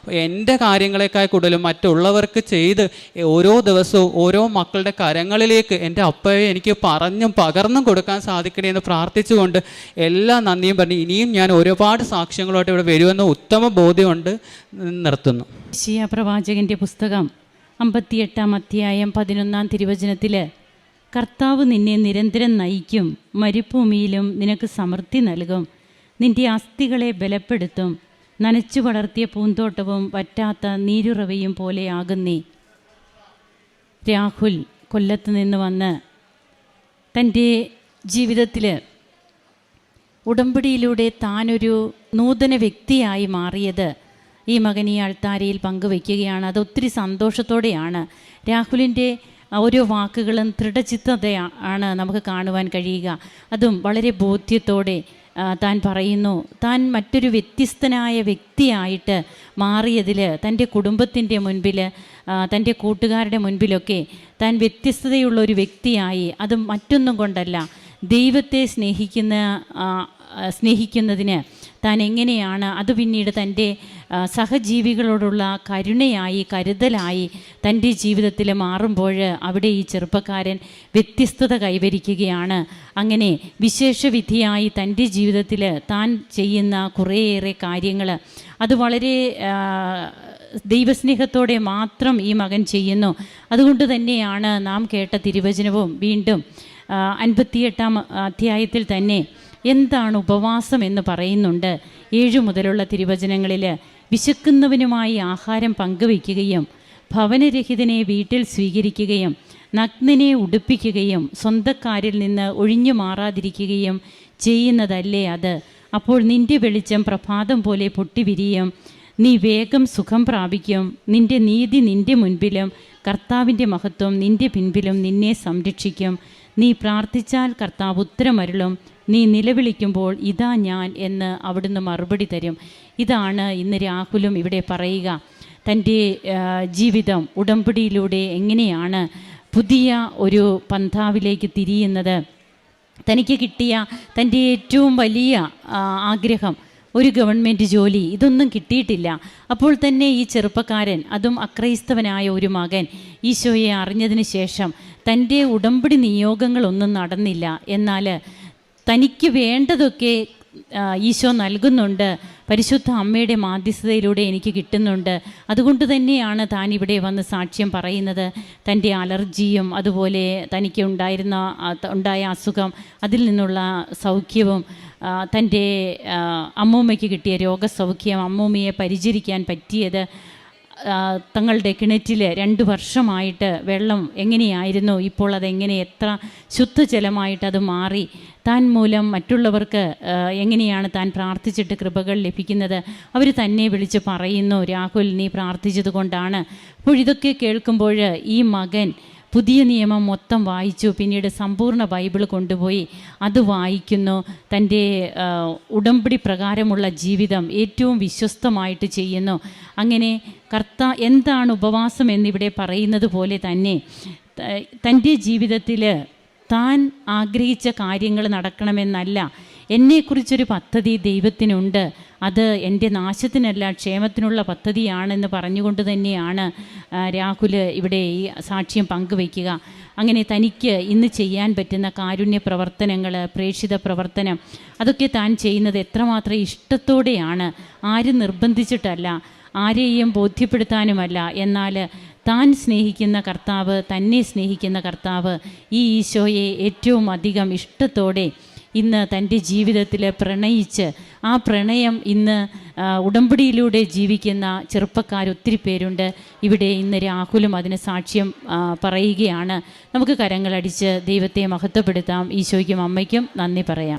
എൻ്റെ കാര്യങ്ങളെക്കാൾ കൂടുതലും മറ്റുള്ളവർക്ക് ചെയ്ത് ഓരോ ദിവസവും ഓരോ മക്കളുടെ കരങ്ങളിലേക്ക് എൻ്റെ അപ്പയെ എനിക്ക് പറഞ്ഞും പകർന്നും കൊടുക്കാൻ സാധിക്കണേ എന്ന് പ്രാർത്ഥിച്ചുകൊണ്ട് എല്ലാ നന്ദിയും പറഞ്ഞ് ഇനിയും ഞാൻ ഒരുപാട് സാക്ഷ്യങ്ങളായിട്ട് ഇവിടെ വരുമെന്ന് ഉത്തമ ബോധ്യമുണ്ട്. നിർത്തുന്നു. യെശയ്യാ പ്രവാചകൻ്റെ പുസ്തകം 58-ാം അധ്യായം 11-ാം തിരുവചനത്തിൽ, കർത്താവ് നിന്നെ നിരന്തരം നയിക്കും, മരുഭൂമിയിലും നിനക്ക് സമൃദ്ധി നൽകും, നിൻ്റെ അസ്ഥികളെ ബലപ്പെടുത്തും, നനച്ചു വളർത്തിയ പൂന്തോട്ടവും വറ്റാത്ത നീരുറവയും പോലെയാകുന്നേ. രാഹുൽ കൊല്ലത്ത് നിന്ന് വന്ന് തൻ്റെ ജീവിതത്തിൽ ഉടമ്പടിയിലൂടെ താനൊരു നൂതന വ്യക്തിയായി മാറിയത് ഈ മകൻ ഈ അൾത്താരയിൽ പങ്കുവയ്ക്കുകയാണ്. അതൊത്തിരി സന്തോഷത്തോടെയാണ്. രാഹുലിൻ്റെ ഓരോ വാക്കുകളും ദൃഢചിത്തതയാണ് നമുക്ക് കാണുവാൻ കഴിയുക. അതും വളരെ ബോധ്യത്തോടെ താൻ പറയുന്നു, താൻ മറ്റൊരു വ്യത്യസ്തനായ വ്യക്തിയായിട്ട് മാറിയതിൽ തൻ്റെ കുടുംബത്തിൻ്റെ മുൻപിൽ, തൻ്റെ കൂട്ടുകാരുടെ മുൻപിലൊക്കെ താൻ വ്യത്യസ്തതയുള്ള ഒരു വ്യക്തിയായി. അതും മറ്റൊന്നും കൊണ്ടല്ല, ദൈവത്തെ സ്നേഹിക്കുന്നതിന് താൻ എങ്ങനെയാണ് അത് പിന്നീട് തൻ്റെ സഹജീവികളോടുള്ള കരുണയായി, കരുതലായി തൻ്റെ ജീവിതത്തിൽ മാറുമ്പോൾ അവിടെ ഈ ചെറുപ്പക്കാരൻ വ്യത്യസ്തത കൈവരിക്കുകയാണ്. അങ്ങനെ വിശേഷവിധിയായി തൻ്റെ ജീവിതത്തിൽ താൻ ചെയ്യുന്ന കുറേയേറെ കാര്യങ്ങൾ അത് വളരെ ദൈവസ്നേഹത്തോടെ മാത്രം ഈ മകൻ ചെയ്യുന്നു. അതുകൊണ്ട് തന്നെയാണ് നാം കേട്ട തിരുവചനവും വീണ്ടും 58-ാം അധ്യായത്തിൽ തന്നെ എന്താണ് ഉപവാസം എന്ന് പറയുന്നുണ്ട്. 7 മുതലുള്ള തിരുവചനങ്ങളിൽ, വിശക്കുന്നവനുമായി ആഹാരം പങ്കുവയ്ക്കുകയും ഭവനരഹിതനെ വീട്ടിൽ സ്വീകരിക്കുകയും നഗ്നനെ ഉടുപ്പിക്കുകയും സ്വന്തക്കാരിൽ നിന്ന് ഒഴിഞ്ഞു മാറാതിരിക്കുകയും ചെയ്യുന്നതല്ലേ അത്? അപ്പോൾ നിൻ്റെ വെളിച്ചം പ്രഭാതം പോലെ പൊട്ടിവിരിയും, നീ വേഗം സുഖം പ്രാപിക്കും. നിൻ്റെ നീതി നിൻ്റെ മുൻപിലും കർത്താവിൻ്റെ മഹത്വം നിൻ്റെ പിൻപിലും നിന്നെ സംരക്ഷിക്കും. നീ പ്രാർത്ഥിച്ചാൽ കർത്താവ് ഉത്തരമരുളും, നീ നിലവിളിക്കുമ്പോൾ ഇതാ ഞാൻ എന്ന് അവിടുന്ന് മറുപടി തരും. ഇതാണ് ഇന്ന് രാഹുലും ഇവിടെ പറയുക. തൻ്റെ ജീവിതം ഉടമ്പടിയിലൂടെ എങ്ങനെയാണ് പുതിയ ഒരു പന്ഥാവിലേക്ക് തിരിയുന്നത്. തനിക്ക് കിട്ടിയ തൻ്റെ ഏറ്റവും വലിയ ആഗ്രഹം ഒരു ഗവൺമെൻറ് ജോലി, ഇതൊന്നും കിട്ടിയിട്ടില്ല. അപ്പോൾ തന്നെ ഈ ചെറുപ്പക്കാരൻ, അതും അക്രൈസ്തവനായ ഒരു മകൻ, ഈശോയെ അറിഞ്ഞതിന് ശേഷം തൻ്റെ ഉടമ്പടി നിയോഗങ്ങളൊന്നും നടന്നില്ല. എന്നാൽ തനിക്ക് വേണ്ടതൊക്കെ ഈശോ നൽകുന്നുണ്ട്, പരിശുദ്ധ അമ്മയുടെ മാധ്യസ്ഥതയിലൂടെ എനിക്ക് കിട്ടുന്നുണ്ട്. അതുകൊണ്ട് തന്നെയാണ് താൻ ഇവിടെ വന്ന് സാക്ഷ്യം പറയുന്നത്. തൻ്റെ അലർജിയും അതുപോലെ തനിക്ക് ഉണ്ടായ അസുഖം, അതിൽ നിന്നുള്ള സൗഖ്യവും തൻ്റെ അമ്മൂമ്മയ്ക്ക് കിട്ടിയ രോഗസൗഖ്യം, അമ്മൂമ്മയെ പരിചരിക്കാൻ പറ്റിയത്, തങ്ങളുടെ കിണറ്റിൽ 2 വർഷമായിട്ട് വെള്ളം എങ്ങനെയായിരുന്നു, ഇപ്പോൾ അതെങ്ങനെ എത്ര ശുദ്ധജലമായിട്ട് അത് മാറി, താൻ മൂലം മറ്റുള്ളവർക്ക് എങ്ങനെയാണ് താൻ പ്രാർത്ഥിച്ചിട്ട് കൃപകൾ ലഭിക്കുന്നത്, അവർ തന്നെ വിളിച്ച് പറയുന്നു, രാഹുൽ നീ പ്രാർത്ഥിച്ചത് കൊണ്ടാണ്. അപ്പോൾ ഇതൊക്കെ കേൾക്കുമ്പോൾ ഈ മകൻ പുതിയ നിയമം മൊത്തം വായിച്ചു. പിന്നീട് സമ്പൂർണ്ണ ബൈബിൾ കൊണ്ടുപോയി അത് വായിക്കുന്നു. തൻ്റെ ഉടമ്പടി പ്രകാരമുള്ള ജീവിതം ഏറ്റവും വിശ്വസ്തമായിട്ട് ചെയ്യുന്നു. അങ്ങനെ എന്താണ് ഉപവാസം എന്നിവിടെ പറയുന്നത് പോലെ തന്നെ തൻ്റെ ജീവിതത്തിൽ താൻ ആഗ്രഹിച്ച കാര്യങ്ങൾ നടക്കണമെന്നല്ല, എന്നെക്കുറിച്ചൊരു പദ്ധതി ദൈവത്തിനുണ്ട്, അത് എൻ്റെ നാശത്തിനല്ല ക്ഷേമത്തിനുള്ള പദ്ധതിയാണെന്ന് പറഞ്ഞുകൊണ്ട് തന്നെയാണ് രാഹുൽ ഇവിടെ ഈ സാക്ഷ്യം പങ്കുവയ്ക്കുക. അങ്ങനെ തനിക്ക് ഇന്ന് ചെയ്യാൻ പറ്റുന്ന കാരുണ്യ പ്രവർത്തനങ്ങൾ, പ്രേക്ഷിത പ്രവർത്തനം, അതൊക്കെ താൻ ചെയ്യുന്നത് എത്രമാത്രം ഇഷ്ടത്തോടെയാണ്, ആരും നിർബന്ധിച്ചിട്ടല്ല, ആരെയും ബോധ്യപ്പെടുത്താനുമല്ല. എന്നാൽ താൻ സ്നേഹിക്കുന്ന കർത്താവ്, തന്നെ സ്നേഹിക്കുന്ന കർത്താവ് ഈ ഈശോയെ ഏറ്റവും അധികം ഇഷ്ടത്തോടെ ഇന്ന് തൻ്റെ ജീവിതത്തിൽ പ്രണയിച്ച് ആ പ്രണയം ഇന്ന് ഉടമ്പടിയിലൂടെ ജീവിക്കുന്ന ചെറുപ്പക്കാർ ഒത്തിരി പേരുണ്ട്. ഇവിടെ ഇന്ന് രാഹുലും അതിന് സാക്ഷ്യം പറയുകയാണ്. നമുക്ക് കരങ്ങളടിച്ച് ദൈവത്തെ മഹത്വപ്പെടുത്താം. ഈശോയ്ക്കും അമ്മയ്ക്കും നന്ദി പറയാം.